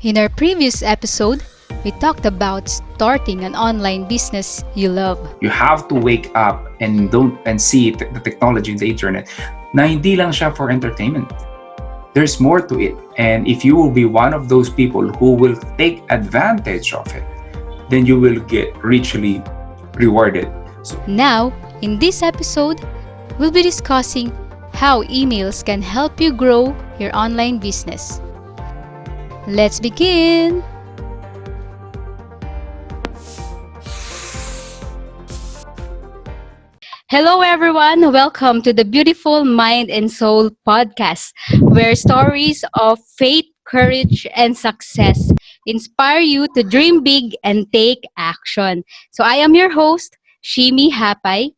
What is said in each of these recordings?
In our previous episode, we talked about starting an online business you love. You have to wake up and see the technology, the internet, na hindi lang siya for entertainment. There's more to it. And if you will be one of those people who will take advantage of it, then you will get richly rewarded. Now, in this episode, we'll be discussing how emails can help you grow your online business. Let's begin! Hello everyone! Welcome to the Beautiful Mind and Soul podcast, where stories of faith, courage, and success inspire you to dream big and take action. So I am your host, Shimi Hapay,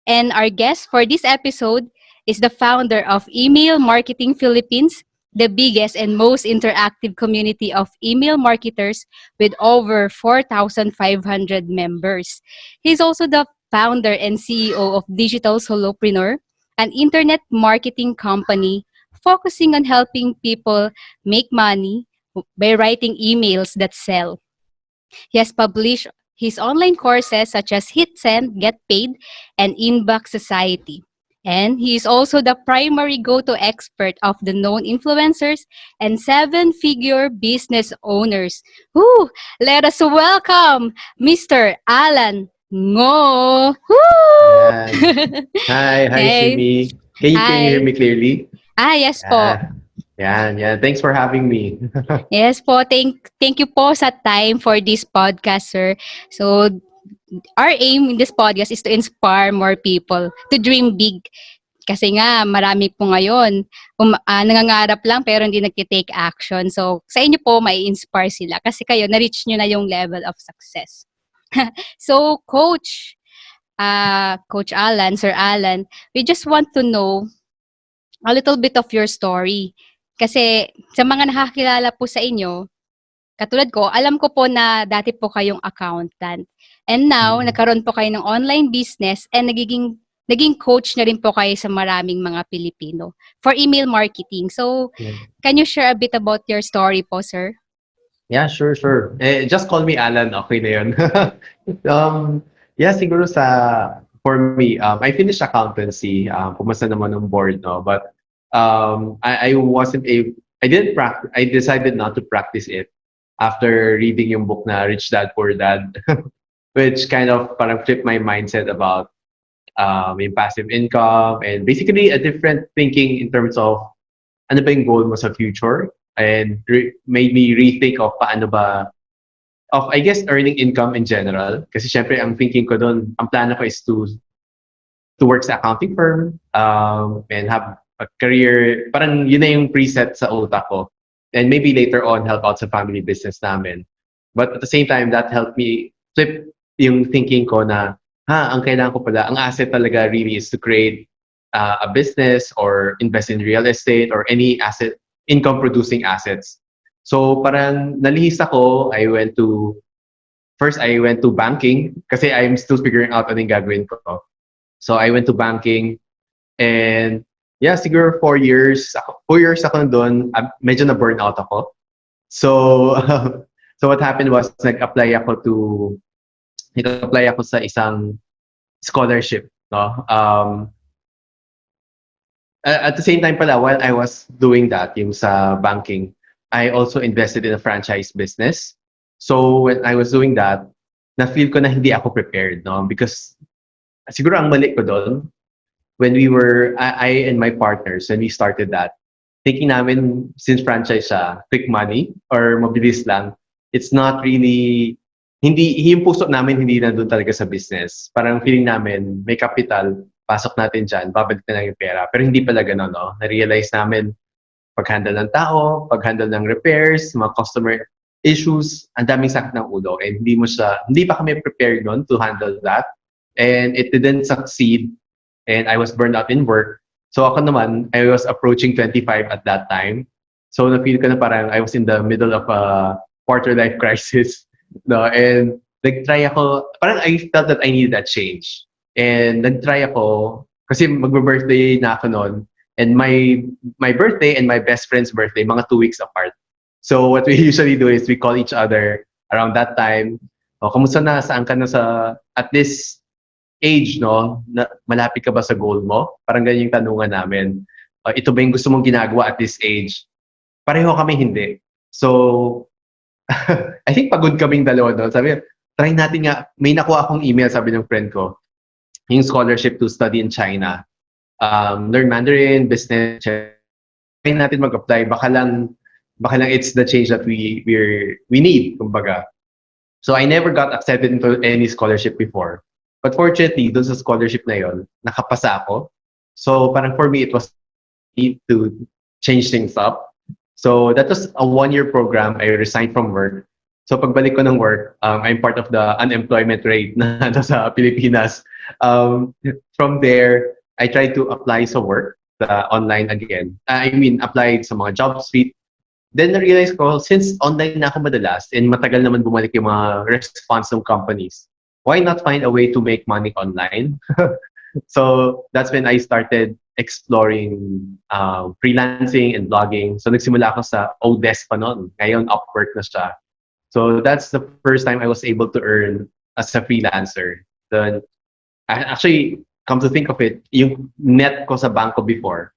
and our guest for this episode is the founder of Email Marketing Philippines, the biggest and most interactive community of email marketers with over 4,500 members. He's also the founder and CEO of Digital Solopreneur, an internet marketing company focusing on helping people make money by writing emails that sell. He has published his online courses such as Hit Send, Get Paid, and Inbox Society. And he is also the primary go-to expert of the known influencers and seven-figure business owners. Woo! Let us welcome Mr. Allan Ngo. Woo! Yan. Hi, Hey. Shimi. Can you hear Hi. me clearly? Yes po. Yan. Thanks for having me. Yes po. Thank you po sa time for this podcast, sir. So, our aim in this podcast is to inspire more people to dream big. Kasi nga, marami po ngayon, nangangarap lang pero hindi nagtitake action. So, sa inyo po, may inspire sila. Kasi kayo, na-reach nyo na yung level of success. So, Coach Allan, Sir Allan, we just want to know a little bit of your story. Kasi sa mga nakakilala po sa inyo, katulad ko, alam ko po na dati po kayong accountant. And now, nagkaroon po kayo ng online business and naging coach na rin po kayo sa maraming mga Pilipino for email marketing. So, can you share a bit about your story po, sir? Yeah, sure. Just call me Allan. Okay na yun. Siguro for me, I finished accountancy. Pumasa naman ng board, no? But I didn't practice. I decided not to practice it after reading yung book na Rich Dad Poor Dad, which kind of parang flipped my mindset about yung passive income and basically a different thinking in terms of ano ba yung goal mo sa future, and made me rethink of I guess earning income in general. Kasi syempre ang thinking ko doon, ang plano ko is to work sa accounting firm and have a career, parang yun na yung preset sa utak ko. And maybe later on, help out sa family business namin. But at the same time, that helped me flip yung thinking ko na, ang kailangan ko pala, ang asset talaga really is to create a business or invest in real estate or any asset, income-producing assets. So parang nalihis ako, first I went to banking kasi I'm still figuring out ano yung gagawin ko. So I went to banking and siguro 4 years ako doon, medyo na burnout ako. So what happened was nag-apply ako sa isang scholarship, no? At the same time pala, while I was doing that, yung sa banking, I also invested in a franchise business. So when I was doing that, na-feel ko na hindi ako prepared, no? Because siguro ang mali ko doon, when I and my partners, when we started that, thinking namin, since franchise siya, quick money or mabilis lang, it's not really, yung puso namin hindi na doon talaga sa business. Parang feeling namin, may capital, pasok natin dyan, babalik na lang yung pera. Pero hindi pala gano'n, no? Na-realize namin, pag-handle ng tao, pag-handle ng repairs, mga customer issues, ang daming sakit ng ulo. And hindi pa kami prepared noon to handle that. And it didn't succeed. And I was burned out in work. So ako naman, I was approaching 25 at that time. So na-feel ko na parang I was in the middle of a quarter-life crisis. No? And nag-try ako, parang I felt that I needed that change. And nag-try ako, kasi mag-birthday na ako noon. And my birthday and my best friend's birthday, mga 2 weeks apart. So what we usually do is we call each other around that time. O, kamusta na? Saan ka na at this age, no? Na, malapit ka ba sa goal mo? Parang ganyan yung tanungan namin. Ito ba yung gusto mong ginagawa at this age? Pareho kami hindi. So, I think pagod kaming dalawa doon. Sabi, try natin nga. May nakuha akong email, sabi ng friend ko, yung scholarship to study in China. Learn Mandarin, business, try natin mag-apply. Baka lang it's the change that we need, kumbaga. So I never got accepted into any scholarship before. But fortunately, dun sa scholarship na yon, nakapasa ako. So parang for me, it was need to change things up. So that was a 1-year program. I resigned from work. So pagbalik ko ng work, I'm part of the unemployment rate na sa Pilipinas. From there, I tried to apply sa work online again. I mean, applied sa mga job street. Then na-realize ko, since online na ako madalas and matagal naman bumalik yung mga response ng companies, why not find a way to make money online? So that's when I started exploring freelancing and blogging. So nagsimula ako sa Odesk pa noon. Ngayon, Upwork na siya. So that's the first time I was able to earn as a freelancer. Then, actually, come to think of it, yung net ko sa banko before,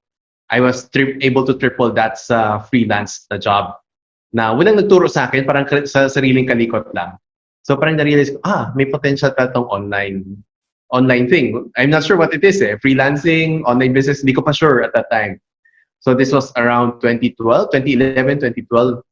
I was able to triple that sa freelance na job na walang nagturo sa akin, parang sa sariling kalikot lang. So parang na-realize ko, may potential pa itong online thing. I'm not sure what it is Freelancing, online business, hindi ko pa sure at that time. So this was around 2011, 2012.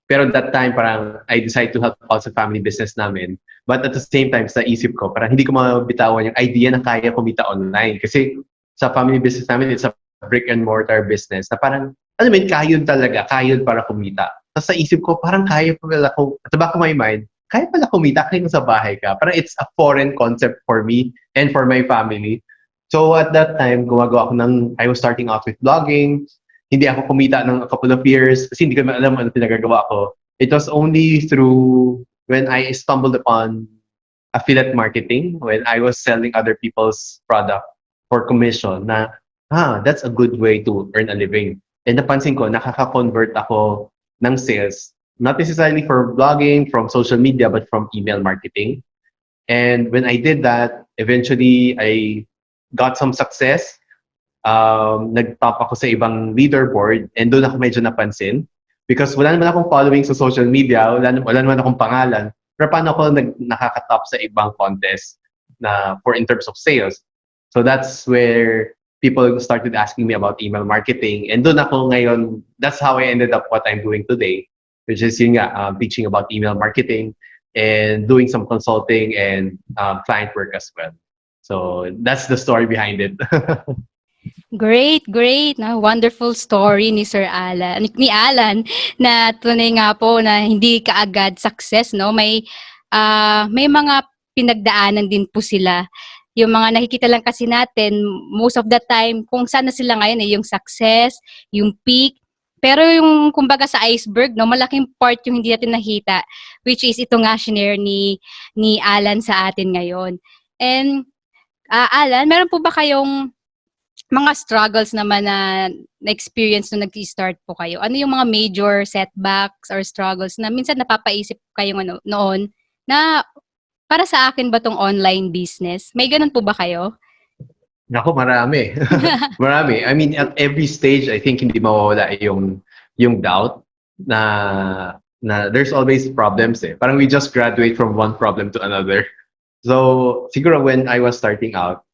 Pero at that time, parang I decided to help out sa family business namin. But at the same time, sa isip ko, parang hindi ko mabitawan yung idea na kaya kumita online. Kasi sa family business namin, it's a brick and mortar business na parang, alam mo yun, kayod para kumita. Tapos sa isip ko, parang kaya pala at the back of my mind, kaya pala kumita kaya sa bahay ka. Parang it's a foreign concept for me and for my family. So at that time, I was starting off with blogging. Hindi ako kumita ng a couple of years kasi hindi ko alam ano pinagagawa ko. It was only through when I stumbled upon affiliate marketing, when I was selling other people's product for commission na, that's a good way to earn a living. And napansin ko, nakaka-convert ako ng sales, not necessarily for blogging, from social media, but from email marketing. And when I did that, eventually I got some success. Nag-top ako sa ibang leaderboard and doon ako medyo napansin because wala naman akong following sa social media, wala naman akong pangalan, pero paano ako nakaka-top sa ibang contest na in terms of sales. So that's where people started asking me about email marketing and doon ako ngayon, that's how I ended up what I'm doing today, which is teaching about email marketing and doing some consulting and client work as well. So that's the story behind it. Great, great. No? Wonderful story ni Sir Allan, ni Allan, na tunay nga po na hindi kaagad success, no? May mga pinagdaanan din po sila. Yung mga nakikita lang kasi natin, most of the time, kung saan na sila ngayon, yung success, yung peak. Pero yung kumbaga sa iceberg, no, malaking part yung hindi natin nakita, which is ito nga shinare ni Allan sa atin ngayon. And Allan, meron po ba kayong mga struggles naman na experience nung nag-start po kayo? Ano yung mga major setbacks or struggles na minsan napapaisip kayo noon na para sa akin ba tong online business? May ganun po ba kayo? Nako, marami. Marami. I mean, at every stage, I think hindi mawawala yung doubt na there's always problems Parang we just graduate from one problem to another. So, siguro when I was starting out,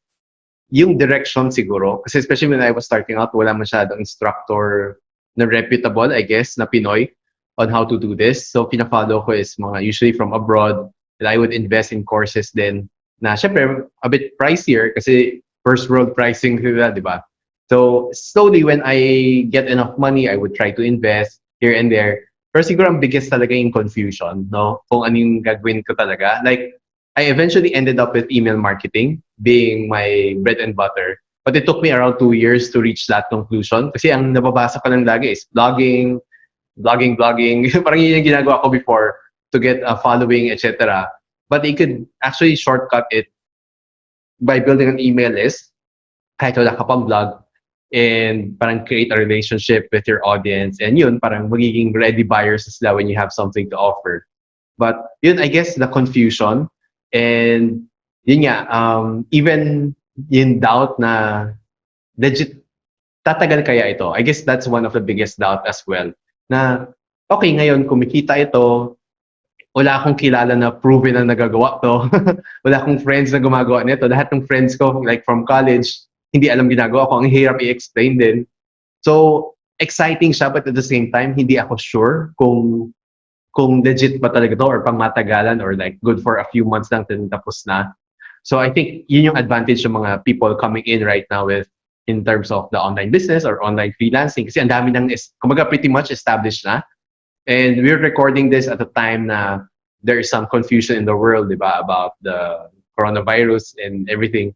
yung direction siguro, kasi especially when I was starting out, wala masyadong instructor na reputable, I guess, na Pinoy on how to do this. So, pina-follow ko is mga usually from abroad, and I would invest in courses then na syempre a bit pricier kasi first world pricing sila, di ba? So, slowly when I get enough money, I would try to invest here and there. Pero siguro ang biggest talaga yung confusion, no? Kung ano yung gagawin ko talaga. Like, I eventually ended up with email marketing being my bread and butter. But it took me around 2 years to reach that conclusion. Kasi ang nababasa ko lang lagi is blogging. Parang yun yung ginagawa ko before to get a following, etc. But you could actually shortcut it by building an email list. Kahit wala ka pang blog, and parang create a relationship with your audience, and yun, parang magiging ready buyers sila when you have something to offer. But yun, I guess the confusion, and yun nga, even yung doubt na legit tatagal kaya ito. I guess that's one of the biggest doubt as well. Na okay, ngayon kumikita ito, wala akong kilala na proven na nagagawa to. Wala akong friends na gumagawa nito. Lahat ng friends ko, like from college, hindi alam ginagawa ko. Ang hirap i-explain din. So, exciting siya, but at the same time, hindi ako sure kung legit ba talaga to or pang matagalan or like good for a few months lang then tapos na. So I think yun yung advantage ng mga people coming in right now with in terms of the online business or online freelancing kasi ang dami nang kumbaga pretty much established na. And we're recording this at a time na there is some confusion in the world, diba, about the coronavirus and everything.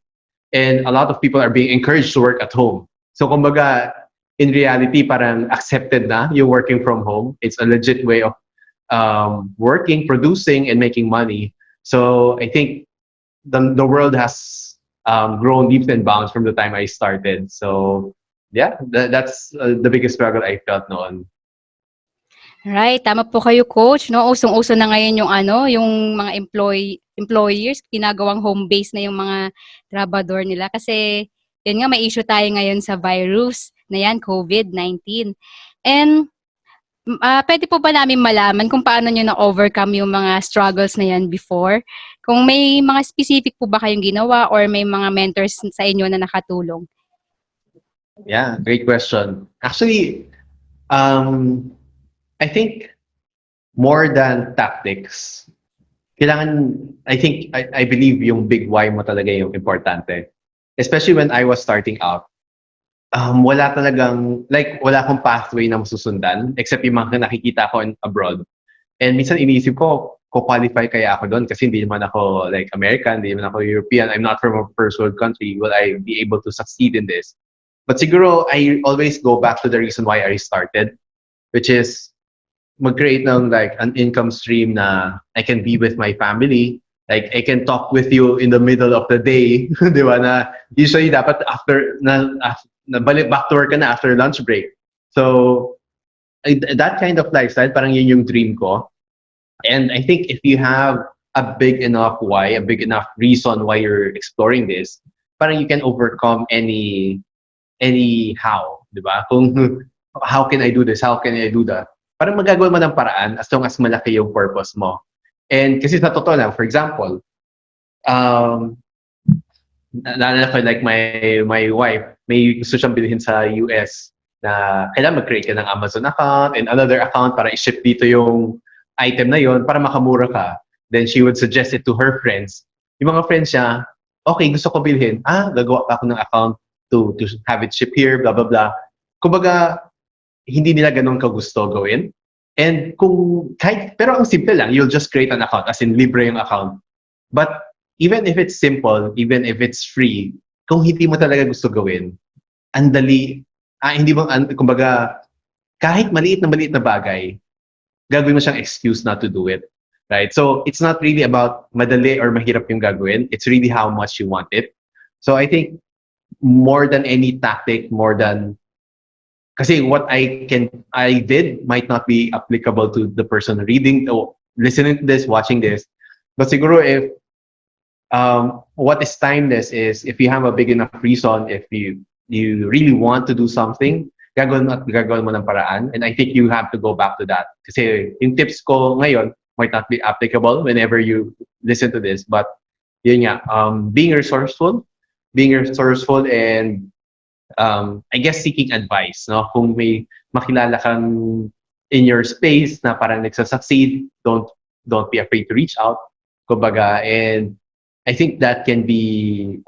And a lot of people are being encouraged to work at home. So kumbaga, in reality, parang accepted na yung working from home. It's a legit way of working, producing, and making money. So I think the world has grown leaps and bounds from the time I started. So yeah, that's the biggest struggle I felt noon. Right, tama po kayo, coach, no? Usong-uso na ngayon yung yung mga employers ginagawang home base na yung mga trabador nila kasi yun nga may issue tayo ngayon sa virus na yan, COVID-19. And pwede po ba namin malaman kung paano nyo na-overcome yung mga struggles na yan before? Kung may mga specific po ba kayong ginawa or may mga mentors sa inyo na nakatulong? Yeah, great question. Actually, I think more than tactics, I believe yung big why mo talaga yung importante. Especially when I was starting out, wala talagang, like, wala akong pathway na masusundan except yung mga nakikita ko abroad. And minsan iniisip ko, qualify kaya ako doon kasi hindi naman ako like American, hindi naman ako European, I'm not from a first world country, will I be able to succeed in this? But siguro, I always go back to the reason why I started, which is mag-create ng like an income stream na I can be with my family. Like, I can talk with you in the middle of the day, di ba? Na usually dapat after, balik back to work ka na after lunch break. So, that kind of lifestyle, parang yun yung dream ko. And I think if you have a big enough why, a big enough reason why you're exploring this, parang you can overcome any how, di ba? Kung how can I do this? How can I do that? Parang magagawa mo ng paraan as long as malaki yung purpose mo. And kasi sa totoo lang, for example, naalala ko like my wife, may gusto siyang bilhin sa US na kailangan mag-create ka ng Amazon account and another account para i-ship dito yung item na yon para makamura ka. Then she would suggest it to her friends. Yung mga friends niya, okay, gusto ko bilhin. Gagawa pa ako ng account to have it shipped here, blah, blah, blah. Kumbaga, hindi nila ganun kagusto gawin. And pero ang simple lang, you'll just create an account, as in libre yung account. But even if it's simple, even if it's free, kung hindi mo talaga gusto gawin, kumbaga, kahit maliit na bagay, gagawin mo siyang excuse not to do it. Right? So, it's not really about madali or mahirap yung gagawin. It's really how much you want it. So, I think more than any tactic, kasi what I did might not be applicable to the person reading or listening to this, watching this. But siguro if what is timeless is if you have a big enough reason, if you really want to do something, gagawin mo ng paraan. And I think you have to go back to that. Kasi yung tips ko ngayon might not be applicable whenever you listen to this. But yun nga, being resourceful and I guess seeking advice, no? Kung may makilala kang in your space na parang nagsasucceed, don't be afraid to reach out. Kumbaga, and I think that can be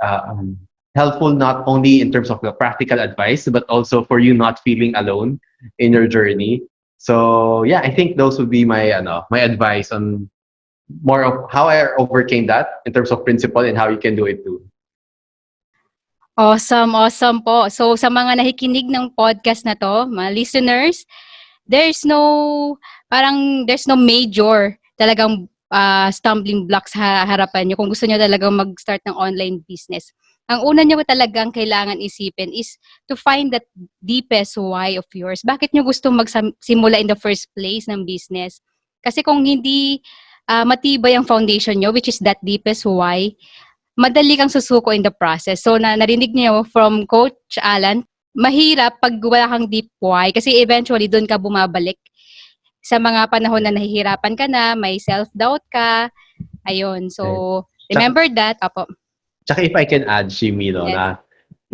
helpful not only in terms of the practical advice, but also for you not feeling alone in your journey. So yeah, I think those would be my advice on more of how I overcame that in terms of principle and how you can do it too. Awesome, awesome po. So sa mga nakikinig ng podcast na to, mga listeners, there's no major talagang stumbling blocks sa harapan nyo kung gusto nyo talagang mag-start ng online business. Ang una niyo talagang kailangan isipin is to find that deepest why of yours. Bakit niyo gusto magsimula in the first place ng business? Kasi kung hindi matibay ang foundation niyo, which is that deepest why, madali kang susuko in the process. So, narinig niyo from Coach Allan, mahirap pag wala kang deep why kasi eventually doon ka bumabalik sa mga panahon na nahihirapan ka na, may self-doubt ka, ayun. Right. So, remember that. Apo. Tsaka if I can add, Shimi, no, Yes. na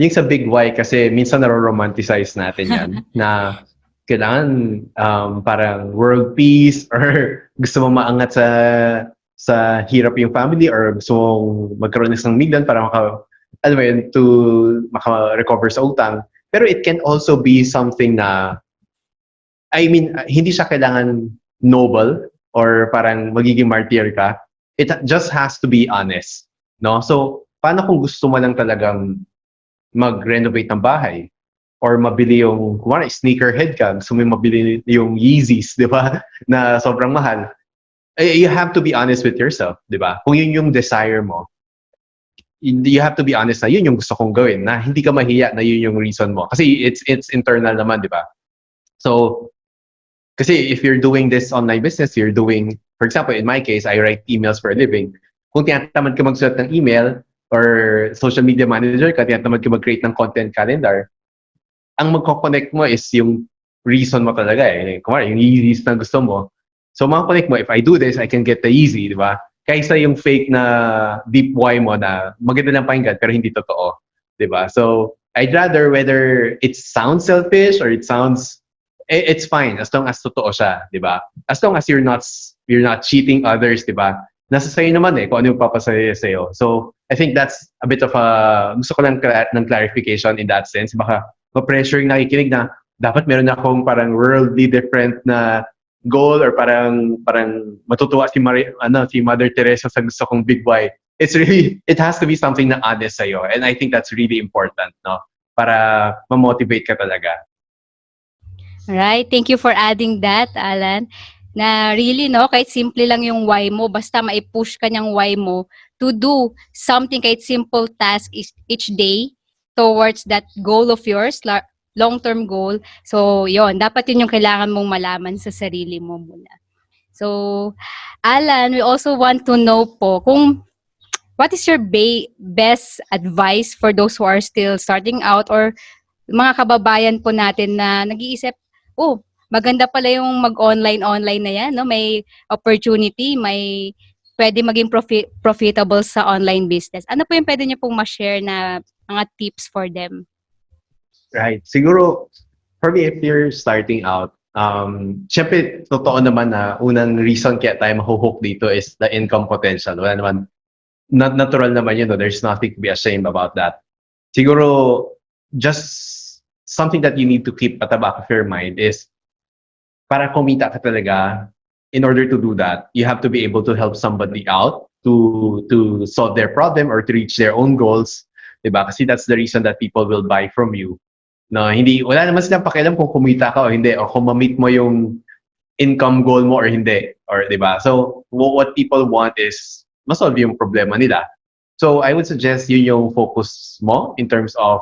yung sa big why kasi minsan naro-romanticize natin yan na kailangan parang world peace or gusto mo maangat sa hirap yung family or gusto mong magkaroon ng isang million para alam mo yun, to maka-recover sa utang. Pero it can also be something na, I mean, hindi siya kailangan noble or parang magiging martyr ka. It just has to be honest. No? So, paano kung gusto mo lang talagang mag-renovate ng bahay or mabili yung, kumara, sneakerhead ka, gusto mo yung mabili yung Yeezys, di ba? Na sobrang mahal. You have to be honest with yourself, di ba? Kung yun yung desire mo, you have to be honest na yun yung gusto kong gawin, na hindi ka mahiya na yun yung reason mo. Kasi it's internal naman, di ba? So, kasi if you're doing this online business, you're doing, for example, in my case, I write emails for a living. Kung tinatamad ka magsulat ng email, or social media manager ka, tinatamad ka mag-create ng content calendar, ang magkoconnect mo is yung reason mo talaga eh. Kumari, yung easy na gusto mo. So, makakonnect mo, if I do this, I can get the easy, di ba? Kaysa yung fake na deep why mo na maganda lang pakinggan pero hindi totoo. Di ba? So, I'd rather whether it sounds selfish or it sounds, it's fine as long as totoo siya, di ba? As long as you're not cheating others, di ba? Nasa sa'yo naman eh, kung ano yung papasaya sa'yo. So, I think that's a bit of gusto ko lang ng clarification in that sense. Baka ma-pressure yung nakikinig na dapat meron akong parang worldly different na goal or parang matutuwa si Mother Teresa sa gusto kong big why. It's really, it has to be something na honest sa'yo. And I think that's really important, no? Para ma-motivate ka talaga. Right. Thank you for adding that, Alan. Na really, no, kahit simple lang yung why mo, basta maipush ka niyang why mo to do something kahit simple task each day towards that goal of yours, long-term goal. So, yon, dapat yun yung kailangan mong malaman sa sarili mo muna. So, Alan, we also want to know po kung what is your best advice for those who are still starting out or mga kababayan po natin na nag-iisip, oh, maganda pala yung mag-online na yan, no? May opportunity, may pwede maging profitable sa online business. Ano po yung pwede niyo pong ma-share na mga tips for them? Right. Siguro, for me, if you're starting out, syempre, totoo naman na unang reason kaya tayo mahuhook dito is the income potential. Wala naman, natural naman yun, no? There's nothing to be ashamed about that. Siguro, just something that you need to keep at the back of your mind is para kumita ka talaga, in order to do that, you have to be able to help somebody out to solve their problem or to reach their own goals. Diba? Kasi that's the reason that people will buy from you. No, wala naman silang pakialam kung kumita ka o hindi, o kung ma-meet mo yung income goal mo or hindi. Or, diba? So, what people want is masolve yung problema nila. So, I would suggest yun yung focus mo in terms of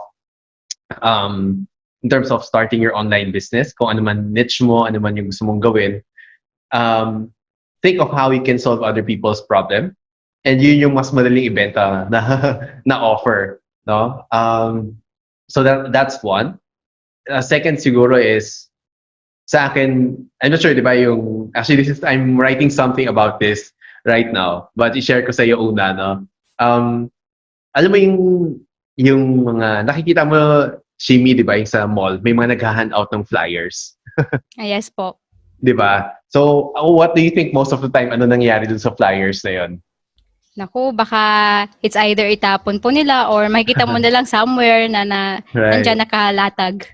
starting your online business, kung ano man niche mo, ano man yung gusto mong gawin, think of how you can solve other people's problem. And yun yung mas madaling ibenta na offer. No? So that's one. Second siguro is, sa akin, I'm not sure, di ba, actually, I'm writing something about this right now, but i-share ko sa iyo una, no? Alam mo yung mga, nakikita mo, Shimi, di ba, yung sa mall, may mga nag-hand out ng flyers. Yes po. Di ba? So, what do you think most of the time, ano nangyayari dun sa flyers na yun? Naku, baka it's either itapon po nila or makikita mo na lang somewhere na Right. nandyan nakalatag.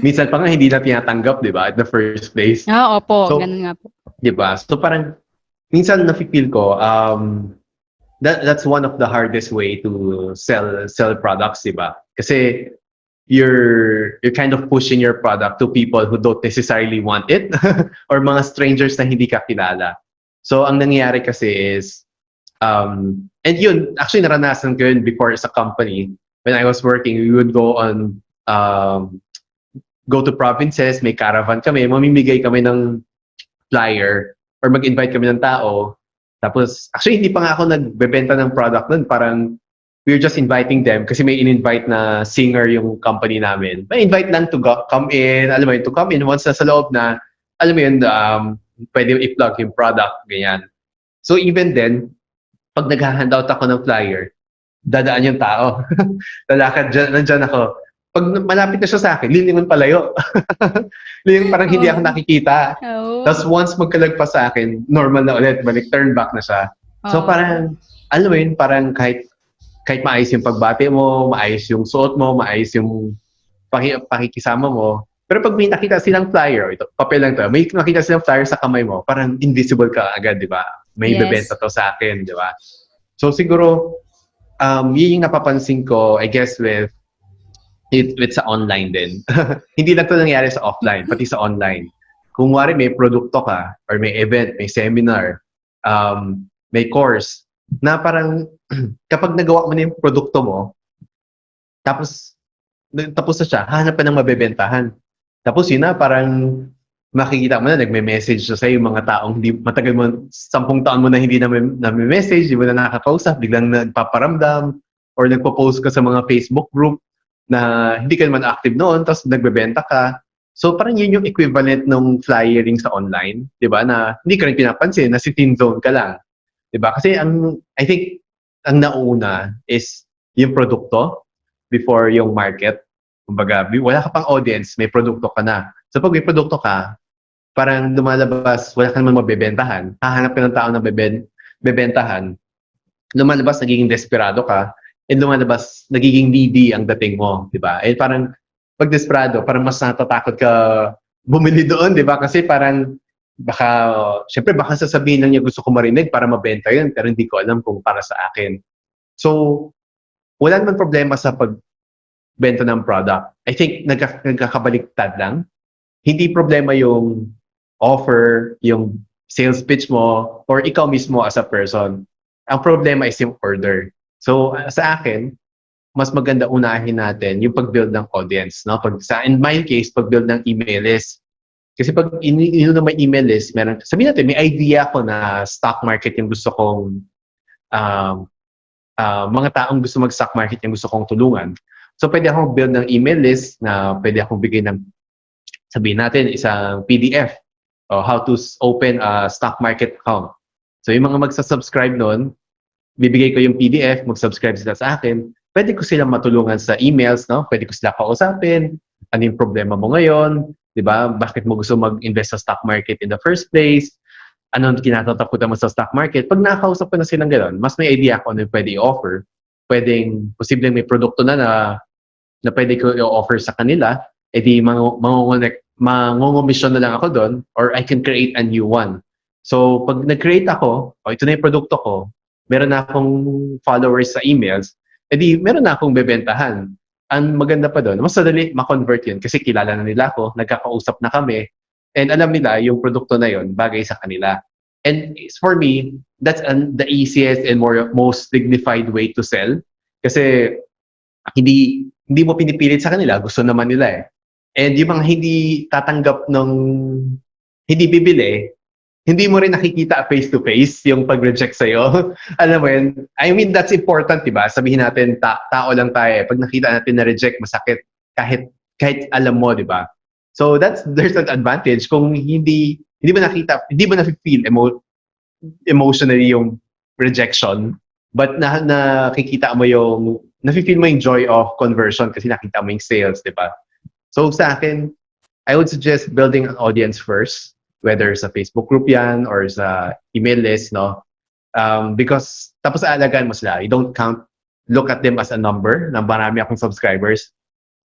Minsan pa nga hindi na tinatanggap, di ba, at the first place. Opo, So, ganun nga po. di ba? So, parang, minsan nafe-feel ko, that's one of the hardest way to sell products, di ba? Kasi, you're kind of pushing your product to people who don't necessarily want it or mga strangers na hindi ka kilala. So, ang nangyayari kasi is, And yun, actually naranasan ko yun before sa company. When I was working, we would go to provinces, may caravan kami, mamimigay kami ng flyer or mag-invite kami ng tao. Tapos, actually, hindi pa nga ako nagbebenta ng product nun. Parang, we're just inviting them kasi may in-invite na singer yung company namin. May invite lang to come in, alam mo yun, to come in once na sa loob na, alam mo yun, pwede i-plug yung product, ganyan. So, even then, pag nag-handout ako ng flyer, dadaan yung tao. Lalakad dyan, nandyan ako. Pag malapit na siya sa akin, lilingon palayo. Lilingon parang hindi ako nakikita. Oh. Tapos once magkalagpas sa akin, normal na ulit, balik, turn back na siya. So parang, alam mo yun, parang kahit maayos yung pagbati mo, maayos yung suot mo, maayos yung pakikisama mo. Pero pag may nakita silang flyer, ito, papel lang to, may nakita silang flyer sa kamay mo, parang invisible ka agad, di ba? May bebenta to sa akin, di ba? So siguro, yun yung napapansin ko, I guess, with sa online din. Hindi lang to nangyari sa offline, pati sa online. Kung wari may produkto ka, or may event, may seminar, may course, na parang kapag nagawa mo na yung produkto mo, tapos na siya, hanap pa ng mabebentahan. Tapos yun na, parang makikita mo na, nagme-message na sa'yo yung mga taong hindi, matagal mo, 10 taon mo na hindi na-message, hindi mo na nakakausap, biglang nagpaparamdam, or nagpo-post ka sa mga Facebook group na hindi ka naman active noon, tapos nagbebenta ka. So parang yun yung equivalent ng flyering sa online, di ba? Na hindi ka rin pinapansin, na si teen zone ka lang. Di ba? Kasi I think, ang nauna is yung produkto before yung market. Kumbaga, wala ka pang audience, may produkto ka na. So pag may produkto ka, parang lumalabas, wala ka naman mabebentahan, hahanap ka ng tao na bebentahan, lumalabas, nagiging desperado ka, and lumalabas, nagiging needy ang dating mo, di ba? And parang, pag desperado, parang mas natatakot ka bumili doon, di ba? Kasi parang, syempre baka sasabihin lang niya gusto ko marinig para mabenta yun, pero hindi ko alam kung para sa akin. So, wala naman problema sa pagbenta ng product. I think, nagkakabaliktad lang. Hindi problema yung offer, yung sales pitch mo, or ikaw mismo as a person. Ang problema is yung order. So, sa akin, mas maganda unahin natin yung pag-build ng audience. No? In my case, pag-build ng email list. Kasi pag na may email list, sabihin natin, may idea ko na stock market yung gusto kong, mga taong gusto mag-stock market yung gusto kong tulungan. So, pwede akong build ng email list na pwede akong bigay ng, sabihin natin, isang PDF o how to open a stock market account. So, yung mga magsasubscribe nun, bibigay ko yung PDF, mag-subscribe sila sa akin, pwede ko silang matulungan sa emails, no? Pwede ko sila kausapin, ano yung problema mo ngayon, di ba? Bakit mo gusto mag-invest sa stock market in the first place? Ano ang kinatatakutan mo sa stock market? Pag nakakausap ko na silang gano'n, mas may idea ako ano yung pwede i-offer. Posibleng may produkto na pwede ko i-offer sa kanila, edi mangungomisyon na lang ako doon, or I can create a new one. So, pag nag-create ako, ito na yung produkto ko, meron na akong followers sa emails, edi meron na akong bebentahan. Ang maganda pa doon, mas sadali ma-convert yun kasi kilala na nila ako, nagkakausap na kami, and alam nila yung produkto na yun, bagay sa kanila. And for me, that's the easiest and most dignified way to sell. Kasi hindi mo pinipilit sa kanila, gusto naman nila eh. And yung mga hindi tatanggap ng hindi bibili, hindi mo rin nakikita face-to-face yung pag-reject sa'yo. Alam mo yun? I mean, that's important, diba? Sabihin natin, tao lang tayo. Pag nakita natin na reject, masakit kahit alam mo, diba? So, there's an advantage. Kung hindi mo nakita, hindi mo na-feel emotionally yung rejection, but nakikita mo na-feel mo yung joy of conversion kasi nakita mo yung sales, diba? So, sa akin, I would suggest building an audience first, whether sa Facebook group yan or sa email list, no? Because tapos aalagaan mo sila. You don't look at them as a number na marami akong subscribers.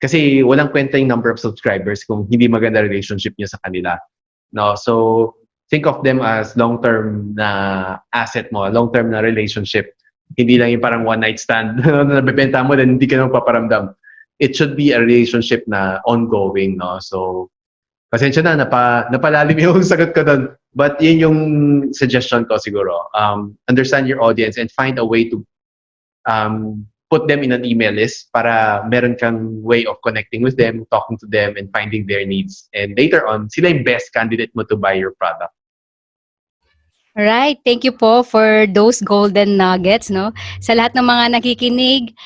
Kasi walang kwenta yung number of subscribers kung hindi maganda relationship niya sa kanila. No? So, think of them as long-term na asset mo, long-term na relationship. Hindi lang yung parang one-night stand na nabibenta mo then hindi ka naman paparamdam. It should be a relationship na ongoing, no? So, Pasensya na, napalalim yung sagot ko doon. But yun yung suggestion ko siguro. Understand your audience and find a way to put them in an email list para meron kang way of connecting with them, talking to them, and finding their needs. And later on, sila yung best candidate mo to buy your product. Right. Thank you po for those golden nuggets, no? Sa lahat ng mga nakikinig,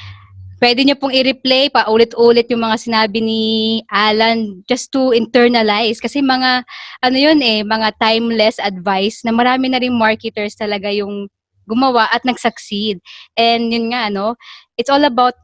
pwede niyo pong i-replay paulit-ulit yung mga sinabi ni Allan just to internalize kasi mga ano yun mga timeless advice na marami na ring marketers talaga yung gumawa at nag-succeed. And yun nga no, it's all about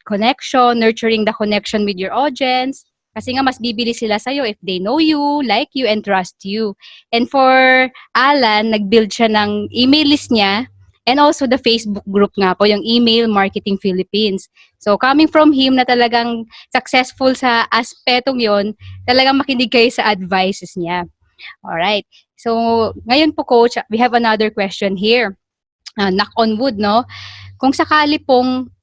connection, nurturing the connection with your audience. Kasi nga mas bibili sila sa'yo if they know you, like you, and trust you. And for Alan, nag-build siya ng email list niya and also the Facebook group nga po, yung Email Marketing Philippines. So coming from him na talagang successful sa aspetong yon, talagang makinig kayo sa advices niya. Alright. So ngayon po coach, we have another question here. Knock on wood, no? Kung sakali pong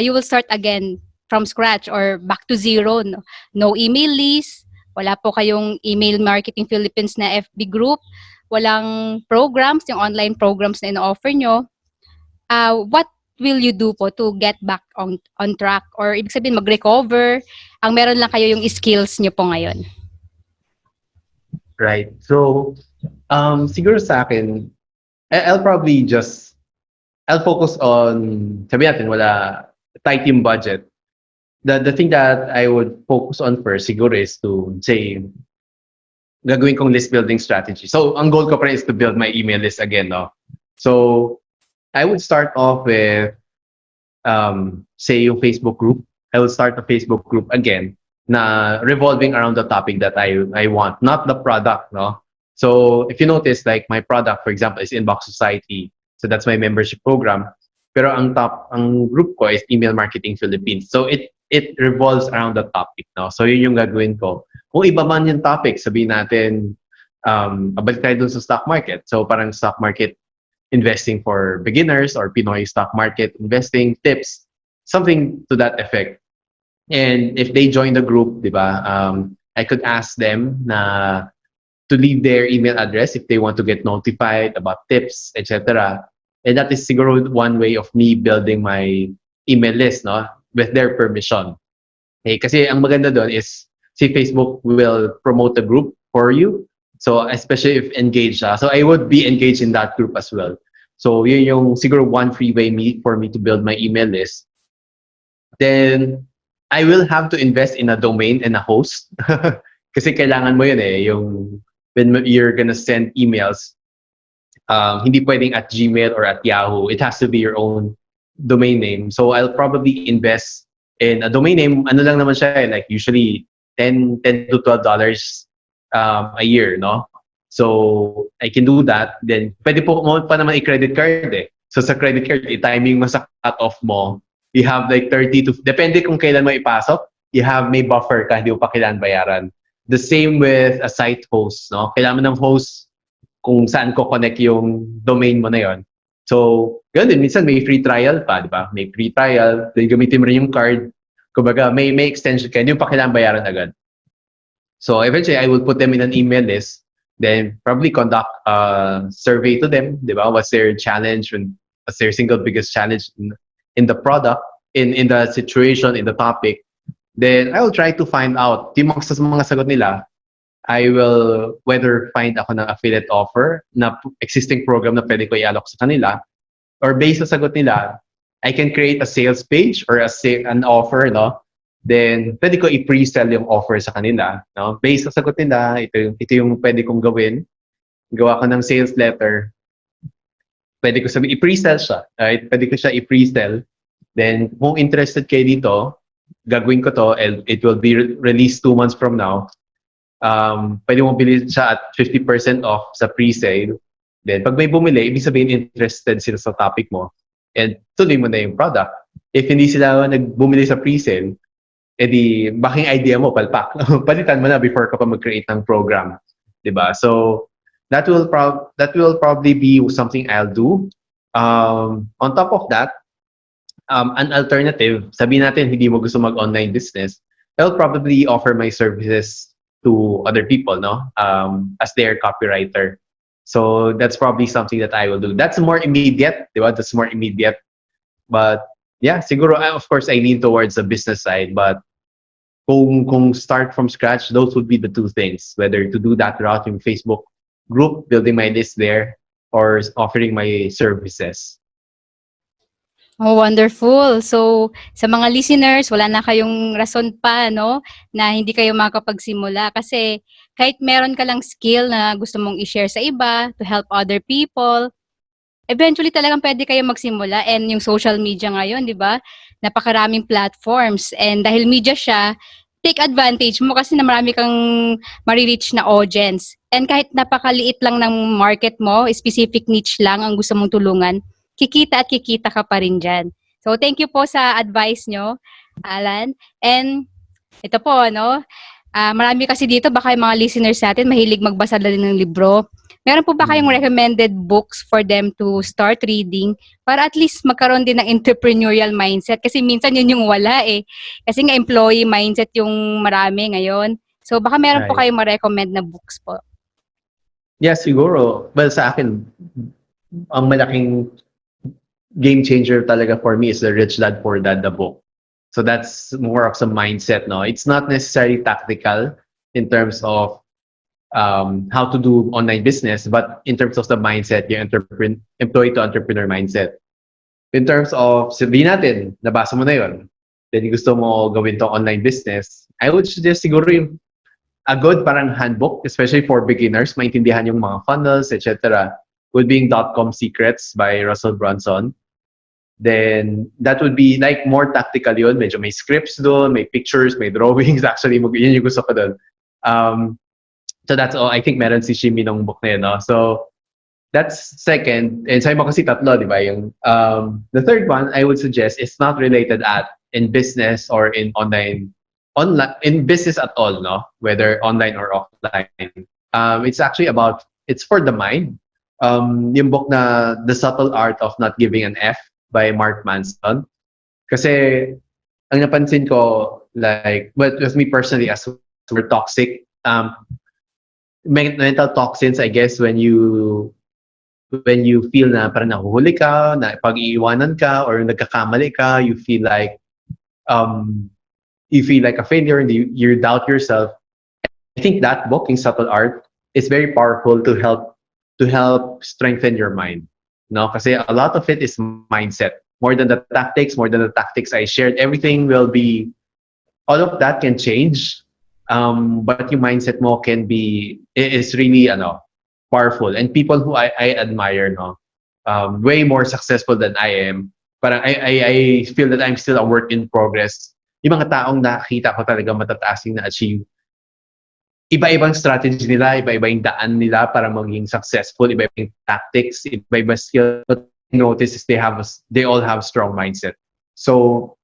you will start again from scratch or back to zero, no, no email list, wala po kayong Email Marketing Philippines na FB group, walang programs, yung online programs na ino-offer nyo, what will you do po to get back on track? Or ibig sabihin mag-recover, ang meron lang kayo yung skills nyo po ngayon. Right. So, siguro sa akin, I'll probably I'll focus on, sabi natin, wala tight yung budget. The thing that I would focus on first, siguro is to say, gagawin kong list building strategy. So, ang goal ko pa rin is to build my email list again, no? So, I would start off with, say, yung Facebook group. I will start a Facebook group again na revolving around the topic that I want, not the product, no? So, if you notice, like, my product, for example, is Inbox Society. So, that's my membership program. Pero ang group ko is Email Marketing Philippines. So, it revolves around the topic, no? So, yun yung gagawin ko. Kung iba man yung topic, sabihin natin, abalik tayo dun sa stock market. So, parang stock market investing for beginners or Pinoy stock market investing tips, something to that effect. And if they join the group, di ba, I could ask them to leave their email address if they want to get notified about tips, etc. And that is siguro one way of me building my email list, no, with their permission. Okay, kasi ang maganda doon is si Facebook will promote the group for you. So especially if engaged, so I would be engaged in that group as well. So yun yung siguro one free way for me to build my email list. Then I will have to invest in a domain and a host. Kasi kailangan mo yun yung when you're gonna send emails, hindi pwedeng at Gmail or at Yahoo. It has to be your own domain name. So I'll probably invest in a domain name. Ano lang naman siya, like usually $10 to $12 a year, no? So I can do that. Then pwede po mo pa naman i-credit card So sa credit card, i-timing mo sa cut-off mo. You have like 30 to, depende kung kailan mo ipasok, you have may buffer ka, hindi mo pa kailan bayaran. The same with a site host, no? Kailangan mo ng host kung saan ko connect yung domain mo na yon. So, ganun din, minsan may free trial pa, di ba? May free trial, then gamitin mo rin yung card. Kumbaga, may extension ka, hindi mo pa kailangan bayaran agad. So, eventually, I will put them in an email list, then probably conduct a survey to them, di ba? What's their challenge, what's their single biggest challenge in the product, in the situation, in the topic. Then, I will try to find out, yung mga sagot nila, I will whether find ako ng affiliate offer na existing program na pwede ko i-alok sa kanila, or based sa sagot nila, I can create a sales page or an offer, no? Then, pwede ko i-pre-sell yung offer sa kanila, no? Based sa sagot nila, ito yung pwede kong gawin. Gawa ko ng sales letter. Pwede ko sabihin, i-pre-sell siya. Right? Pwede ko siya i-pre-sell. Then, kung interested kayo dito, gagawin ko to, and it will be released 2 months from now. Pwede mo bilhin siya at 50% off sa pre-sale. Then, pag may bumili, ibig sabihin interested sila sa topic mo. And tuloy mo na yung product. If hindi sila nagbumili sa pre-sale, edi baking idea mo, palpak. Palitan mo na before ka pa mag-create ng program. Diba? So, that will probably be something I'll do. On top of that, an alternative, sabihin natin hindi mo gusto mag-online business, I'll probably offer my services to other people, no, as their copywriter. So that's probably something that I will do. That's more immediate, di ba? That's more immediate. But yeah, siguro, of course, I lean towards the business side. But kung start from scratch, those would be the two things. Whether to do that route in Facebook group, building my list there, or offering my services. Oh, wonderful. So, sa mga listeners, wala na kayong rason pa, no, na hindi kayo makakapagsimula. Kasi kahit meron ka lang skill na gusto mong i-share sa iba to help other people, eventually talagang pwede kayo magsimula. And yung social media ngayon, di ba? Napakaraming platforms. And dahil media siya, take advantage mo kasi na marami kang marireach na audience. And kahit napakaliit lang ng market mo, specific niche lang ang gusto mong tulungan, kikita at kikita ka pa rin dyan. So, thank you po sa advice nyo, Alan. And ito po, no? Marami kasi dito, baka yung mga listeners natin mahilig magbasa na din ng libro. Meron po ba kayong recommended books for them to start reading para at least magkaroon din ng entrepreneurial mindset? Kasi minsan yun yung wala eh. Kasi nga employee mindset yung marami ngayon. So baka meron po Right. kayong ma-recommend na books po. Yeah, siguro. Well, sa akin, ang malaking game changer talaga for me is the Rich Dad Poor Dad, the book. So that's more of some mindset, no? It's not necessarily tactical in terms of how to do online business, but in terms of the mindset, yung employee to entrepreneur mindset. In terms of, sabihin natin, nabasa mo na yun, then gusto mo gawin to online business, I would suggest siguro yung a good parang handbook, especially for beginners, maintindihan yung mga funnels, etc. Would be .com Secrets by Russell Brunson. Then that would be like more tactical yun. Medyo may scripts doon, may pictures, may drawings. Actually, yun yung gusto ko doon. So that's all. I think meron si Shimi nung book na yun, no? So that's second. And sabi mo kasi tatlo, di ba? Yung, the third one, I would suggest, is not related at in business or in online, in business at all, no? Whether online or offline. It's actually about, it's for the mind. Yung book na The Subtle Art of Not Giving an F by Mark Manson. Kasi ang napansin ko, like, well, with me personally, as we're toxic, mental toxins, I guess, when you feel na parang nahuhuli ka, na pag-iiwanan ka, or nagkakamali ka, you feel like a failure, and you doubt yourself. I think that book, in Subtle Art, is very powerful to help strengthen your mind. No, kasi a lot of it is mindset. More than the tactics I shared, everything will be, all of that can change. But your mindset mo is really powerful. And people who I admire, no, way more successful than I am. Parang I feel that I'm still a work in progress. Yung mga taong nakita ko talaga matataas yung na-achieve. Iba-ibang strategy nila, iba-iba yung daan nila para maging successful, iba-iba yung tactics, iba-iba skill. But notice is they all have strong mindset. So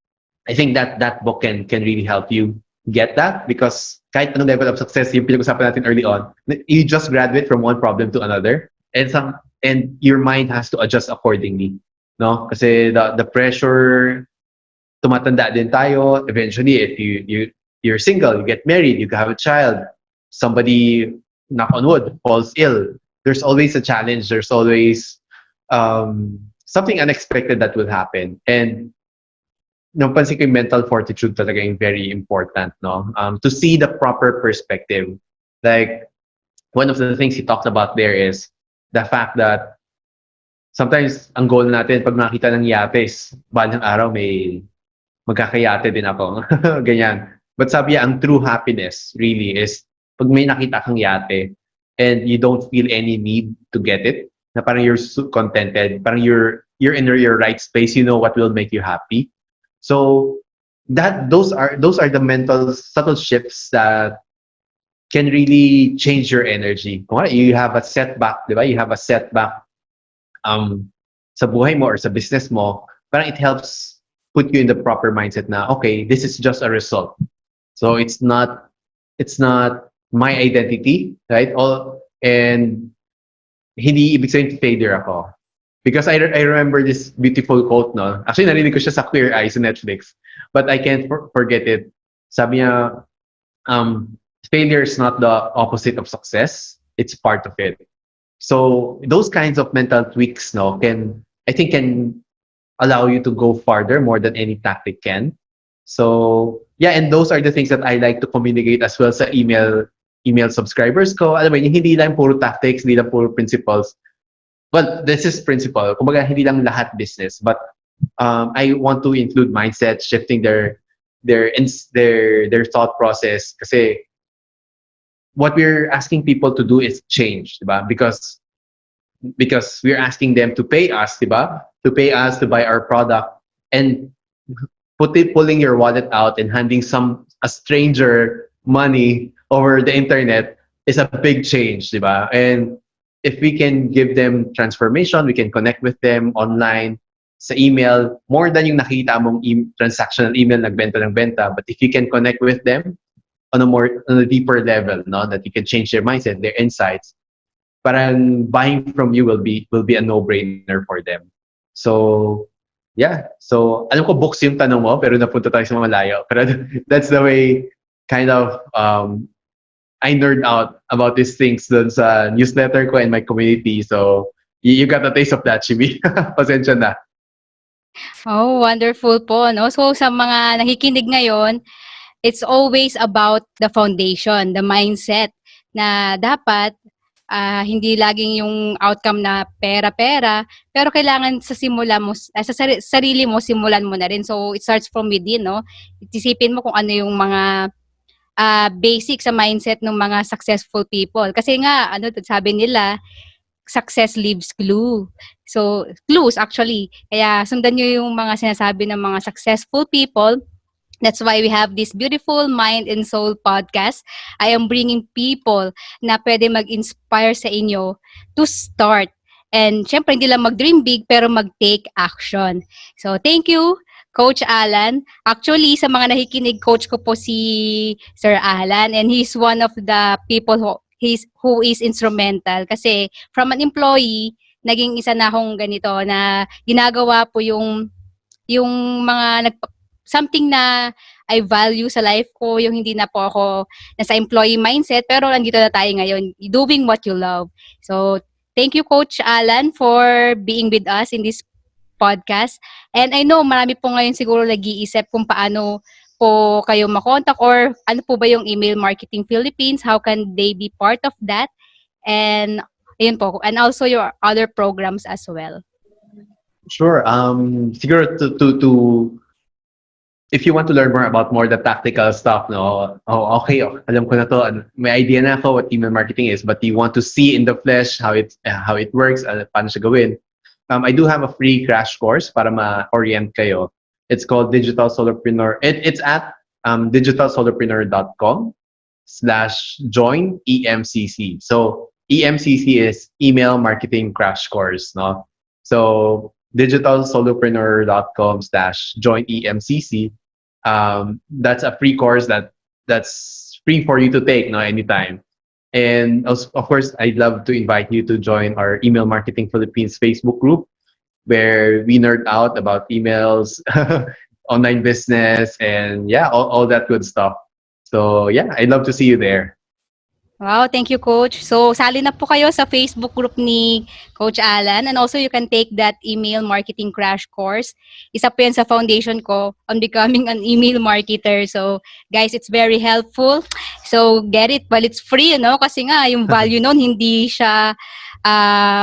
I think that book can really help you get that, because kahit anong level of success, yung pinag-usapan natin early on, you just graduate from one problem to another, and your mind has to adjust accordingly, no? Kasi the pressure, tumatanda din tayo. Eventually, if you're single, you get married, you have a child, somebody, knock on wood, falls ill, there's always a challenge, there's always something unexpected that will happen. And napansin ko yung mental fortitude talaga yung very important, no? To see the proper perspective. Like, one of the things he talked about there is the fact that sometimes ang goal natin, pag nakita ng yates, balang araw may magkakayate din ako. Ganyan. But sabi niya, ang true happiness really is pag may nakita kang yate and you don't feel any need to get it, na parang you're contented, parang you're in your right space, you know what will make you happy. So those are the mental subtle shifts that can really change your energy. Kung you have a setback, di ba? You have a setback sa buhay mo or sa business mo, parang it helps put you in the proper mindset na, okay, this is just a result. So it's not my identity, right? And hindi ibig sabihin failure ako. Because I remember this beautiful quote, no? Actually, narinig ko siya sa Queer Eye sa Netflix. But I can't forget it. Sabi niya, failure is not the opposite of success. It's part of it. So those kinds of mental tweaks, no, can allow you to go farther more than any tactic can. So yeah, and those are the things that I like to communicate as well sa email subscribers ko. Alam mo, yung hindi lang puro tactics, hindi lang puro principles. Well, this is principle. Kumbaga, hindi lang lahat business, but I want to include mindset, shifting their thought process. Kasi what we're asking people to do is change, diba? Because we're asking them to pay us, diba? To pay us to buy our product, and pulling your wallet out and handing a stranger money over the internet is a big change, diba? And if we can give them transformation, we can connect with them online, sa email, more than yung nakita mong transactional email, nagbenta ng benta. But if you can connect with them on a deeper level, no, that you can change their mindset, their insights, parang buying from you will be a no-brainer for them. So yeah, so alam ko books yung tanong mo, pero napunta tayo sa malayo. Pero that's the way kind of I nerd out about these things dun sa newsletter ko and my community. So you got a taste of that, Chibi. Pasensya na. Oh, wonderful po, no? So, sa mga nakikinig ngayon, it's always about the foundation, the mindset na dapat hindi laging yung outcome na pera-pera, pero kailangan sa simula mo, sarili mo, simulan mo na rin. So, it starts from within, no? Isipin mo kung ano yung mga basic sa mindset ng mga successful people. Kasi nga, sabi nila, success leaves clue. So, clues actually. Kaya sundan nyo yung mga sinasabi ng mga successful people. That's why we have this beautiful Mind and Soul podcast. I am bringing people na pwede mag-inspire sa inyo to start. And syempre, hindi lang mag-dream big, pero mag-take action. So, thank you, Coach Allan. Actually, sa mga nakikinig, coach ko po si Sir Allan. And he's one of the people who is instrumental. Kasi from an employee, naging isa na akong ganito na ginagawa po yung mga something na I value sa life ko, yung hindi na po ako nasa employee mindset, pero nandito na tayo ngayon, doing what you love. So, thank you, Coach Allan, for being with us in this podcast. And I know, marami po ngayon siguro nag-iisip kung paano po kayo makontak or ano po ba yung Email Marketing Philippines, how can they be part of that? And, ayun po, and also your other programs as well. Sure. Siguro to if you want to learn more the tactical stuff, no, okay, alam ko na to, may idea na ako what email marketing is, but you want to see in the flesh how it works, paano siya gawin. I do have a free crash course para ma-orient kayo. It's called Digital Solopreneur. It's at digitalsolopreneur.com/join EMCC. So EMCC is Email Marketing Crash Course, no? So digitalsolopreneur.com/join EMCC. That's a free course that's free for you to take, no, anytime. And of course, I'd love to invite you to join our Email Marketing Philippines Facebook group, where we nerd out about emails, online business, and yeah, all that good stuff. So yeah, I'd love to see you there. Wow, thank you, Coach. So, sali na po kayo sa Facebook group ni Coach Allan. And also, you can take that email marketing crash course. Isa po yan sa foundation ko on becoming an email marketer. So, guys, it's very helpful. So, get it while it's free, no? Kasi nga, yung value nun, hindi siya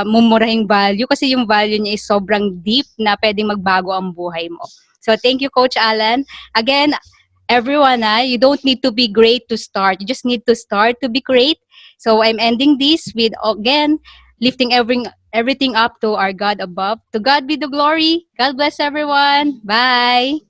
mumurahing value. Kasi yung value niya is sobrang deep na pwedeng magbago ang buhay mo. So, thank you, Coach Allan. Again, everyone, you don't need to be great to start. You just need to start to be great. So I'm ending this with, again, lifting everything up to our God above. To God be the glory. God bless everyone. Bye.